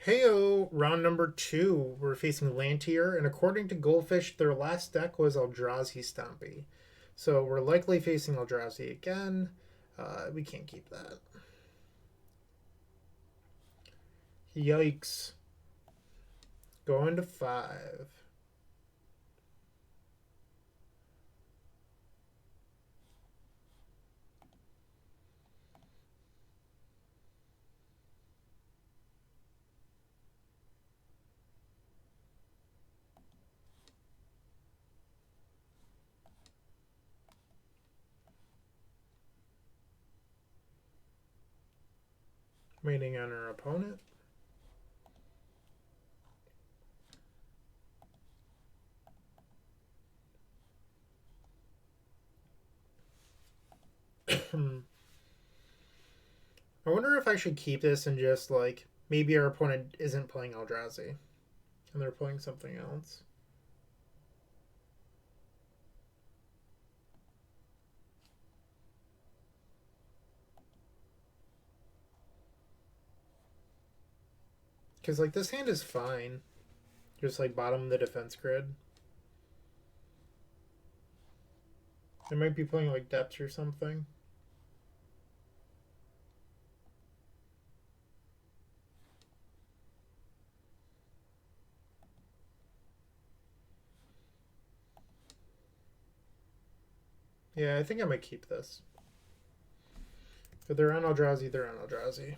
Heyo, round number 2. We're facing Lantier, and according to Goldfish, their last deck was Eldrazi Stompy. So we're likely facing Eldrazi again. We can't keep that. Yikes. Going to 5. Waiting on our opponent. I wonder if I should keep this and just, like, maybe our opponent isn't playing Eldrazi and they're playing something else. Because, like, this hand is fine. Just, like, bottom of the defense grid. They might be playing, like, depths or something. Yeah, I think I might keep this. If they're on Eldrazi, they're on Eldrazi.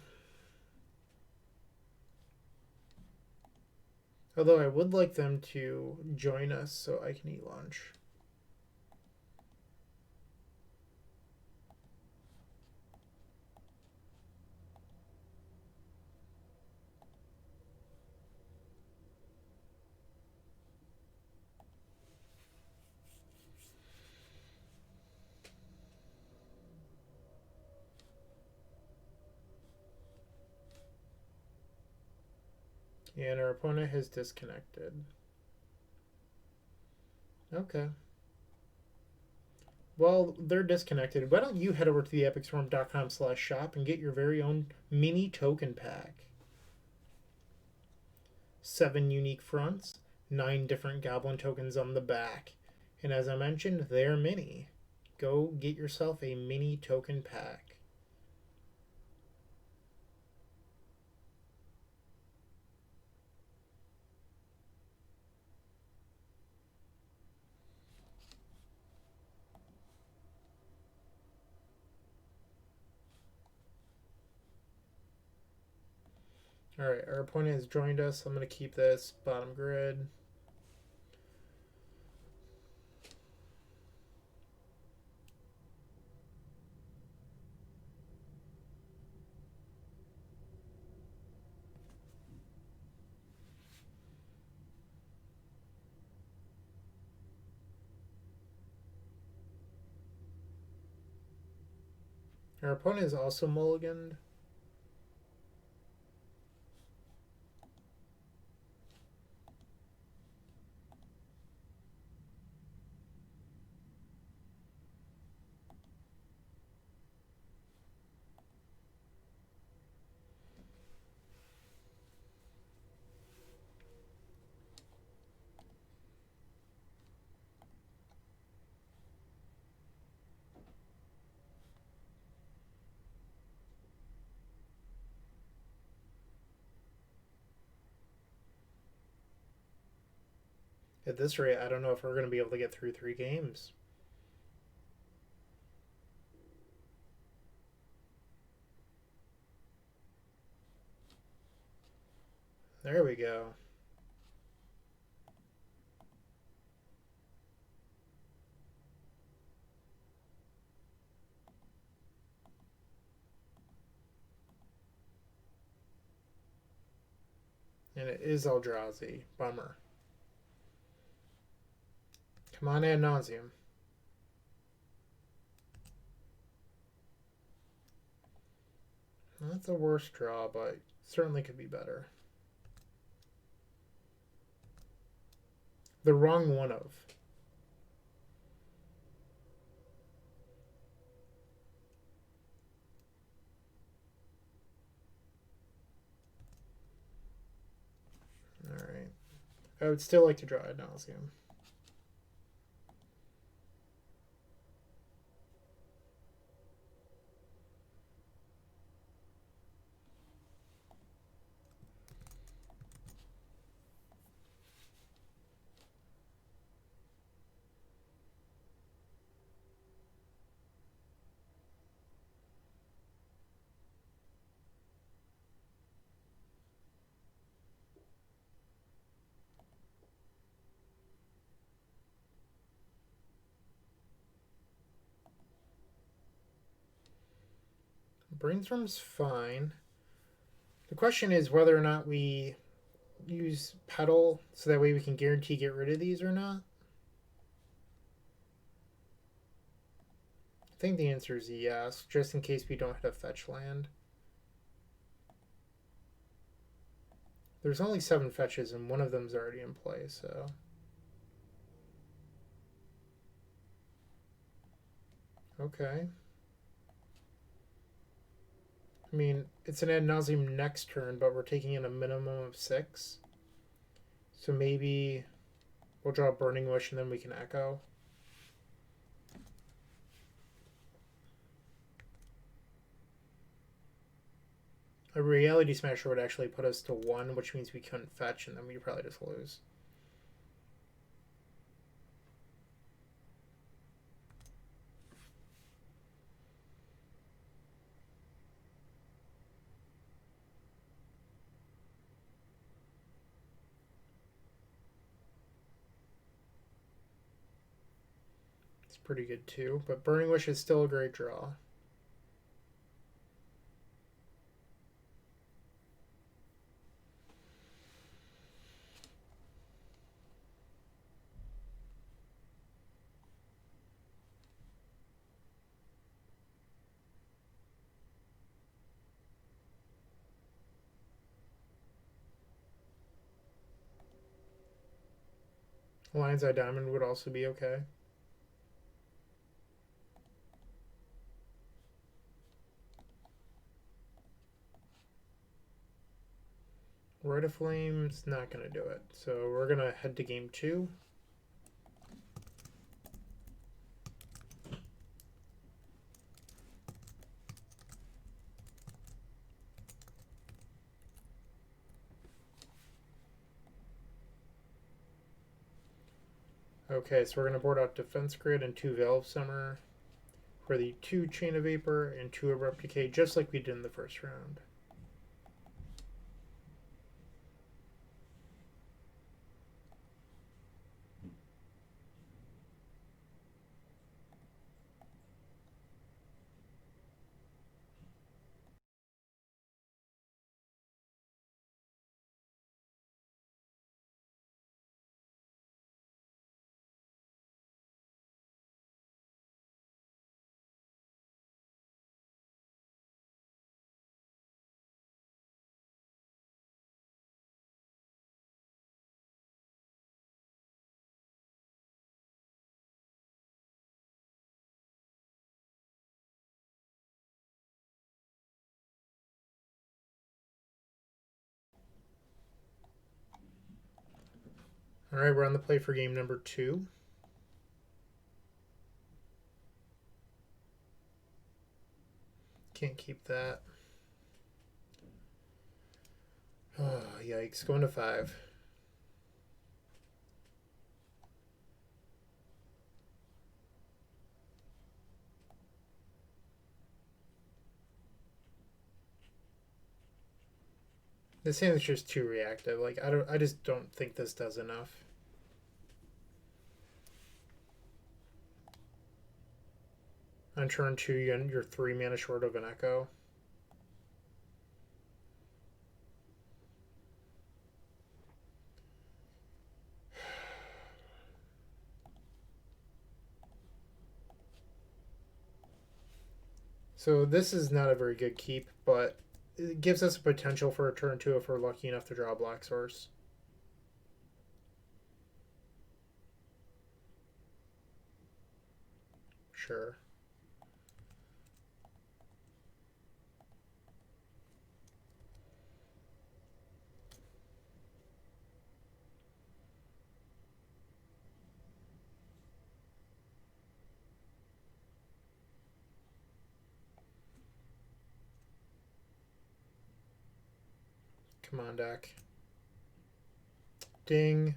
Although I would like them to join us so I can eat lunch. And our opponent has disconnected. Okay. Well, they're disconnected. Why don't you head over to the epicstorm.com/shop and get your very own mini token pack? 7 unique fronts, 9 different goblin tokens on the back. And as I mentioned, they're mini. Go get yourself a mini token pack. Alright, our opponent has joined us. I'm going to keep this bottom grid. Our opponent is also mulliganed. At this rate, I don't know if we're going to be able to get through 3 games. There we go. And it is Eldrazi. Bummer. Come on, ad nauseum. Not the worst draw, but certainly could be better. The wrong one of. I would still like to draw Ad Nauseam. Brainstorm's fine. The question is whether or not we use Petal so that way we can guarantee get rid of these or not. I think the answer is yes, just in case we don't hit a fetch land. There's only 7 fetches and one of them's already in play, so... Okay. I mean, it's an Ad Nauseam next turn, but we're taking in a minimum of 6. So maybe we'll draw a Burning Wish and then we can Echo. A Reality Smasher would actually put us to 1, which means we couldn't fetch, and then we'd probably just lose. It's pretty good too, but Burning Wish is still a great draw. Lion's Eye Diamond would also be okay. Rite of Flame's not going to do it, so we're going to head to game 2. Okay, so we're going to board out Defense Grid and 2 Veil of Summer for the 2 Chain of Vapor and 2 Abrupt Decay, just like we did in the first round. All right, we're on the play for game number 2. Can't keep that. Oh, yikes. Going to 5. This hand is just too reactive. Like I just don't think this does enough. On turn 2, you're 3 mana short of an Echo. So this is not a very good keep, but it gives us a potential for a turn 2 if we're lucky enough to draw a Black Source. Sure. Come on, deck. Ding.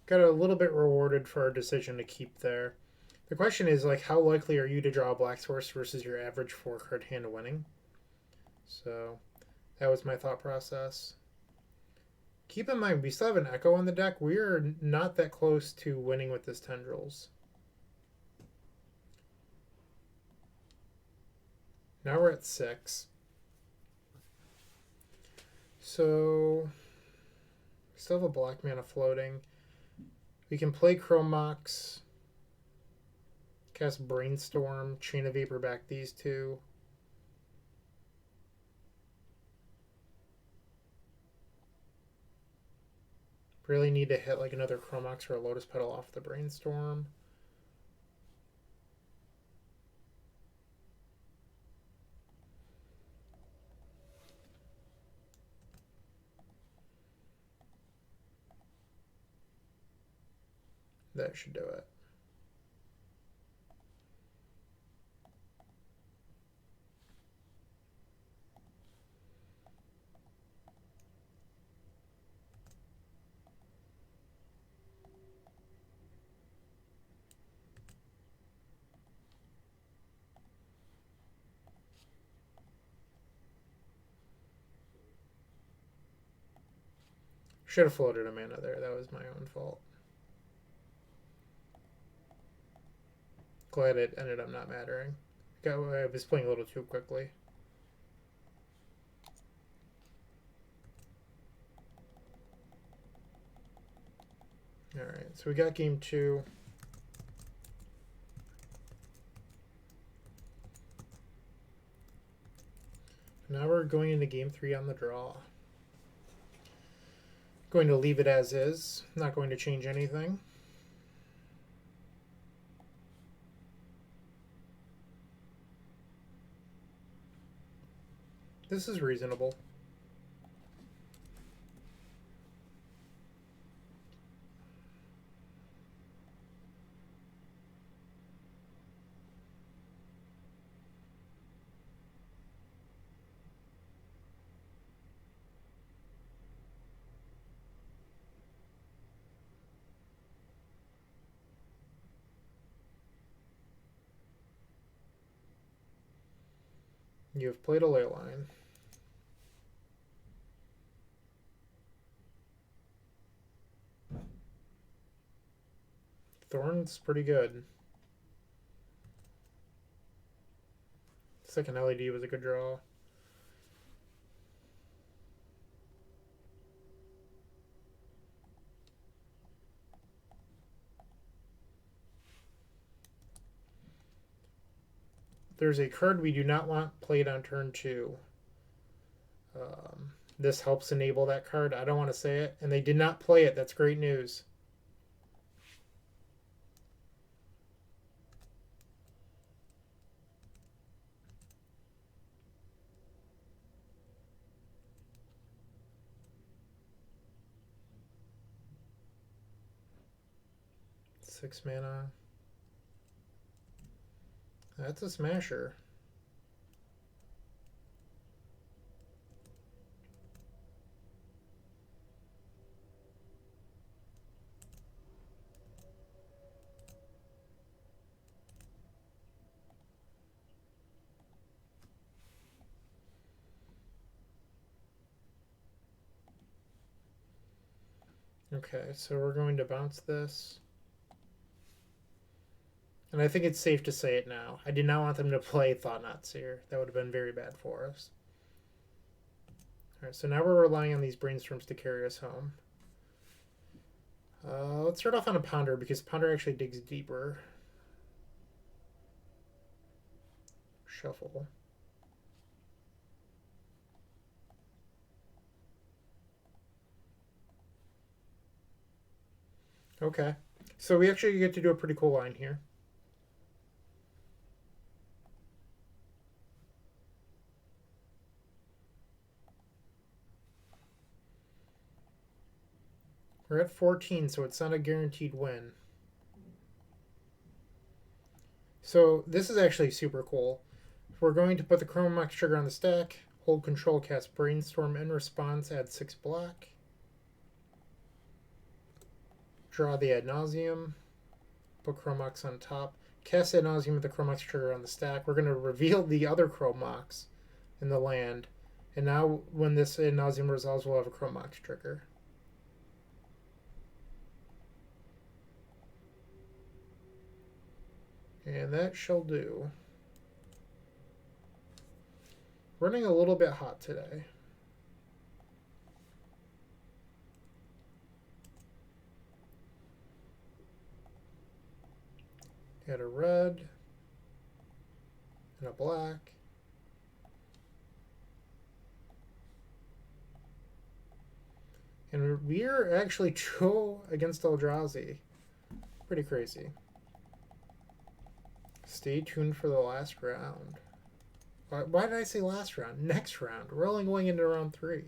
Got a little bit rewarded for our decision to keep there. The question is, like, how likely are you to draw a black source versus your average 4-card hand winning? So that was my thought process. Keep in mind, we still have an Echo on the deck. We are not that close to winning with this Tendrils. Now we're at 6. So we still have a black mana floating. We can play Chrome Mox, cast Brainstorm, Chain of Vapor back these two. Really need to hit like another Chrome Mox or a Lotus Petal off the Brainstorm. That should do it. Should have floated a mana there. That was my own fault. Glad it ended up not mattering. I was playing a little too quickly. Alright, so we got game 2. Now we're going into game 3 on the draw. Going to leave it as is. Not going to change anything. This is reasonable. You have played a Leyline. Thorn's pretty good. Second LED was a good draw. There's a card we do not want played on turn 2. This helps enable that card. I don't want to say it. And they did not play it. That's great news. Six mana. That's a smasher. Okay, so we're going to bounce this. And I think it's safe to say it now. I did not want them to play Thought-Knots here. That would have been very bad for us. Alright, so now we're relying on these Brainstorms to carry us home. Let's start off on a Ponder, because Ponder actually digs deeper. Shuffle. Okay, so we actually get to do a pretty cool line here. We're at 14, so it's not a guaranteed win. So this is actually super cool. We're going to put the Chroma Mox trigger on the stack, hold control, cast Brainstorm in response, add 6 black. Draw the Ad Nauseam, put Chroma Mox on top, cast Ad Nauseam with the Chroma Mox trigger on the stack. We're going to reveal the other Chroma Mox in the land, and now when this Ad Nauseam resolves, we'll have a Chroma Mox trigger. And that shall do. Running a little bit hot today. Add a red and a black. And we are actually 2 against Eldrazi. Pretty crazy. Stay tuned for the last round. Why did I say last round? Next round. We're only going into round 3.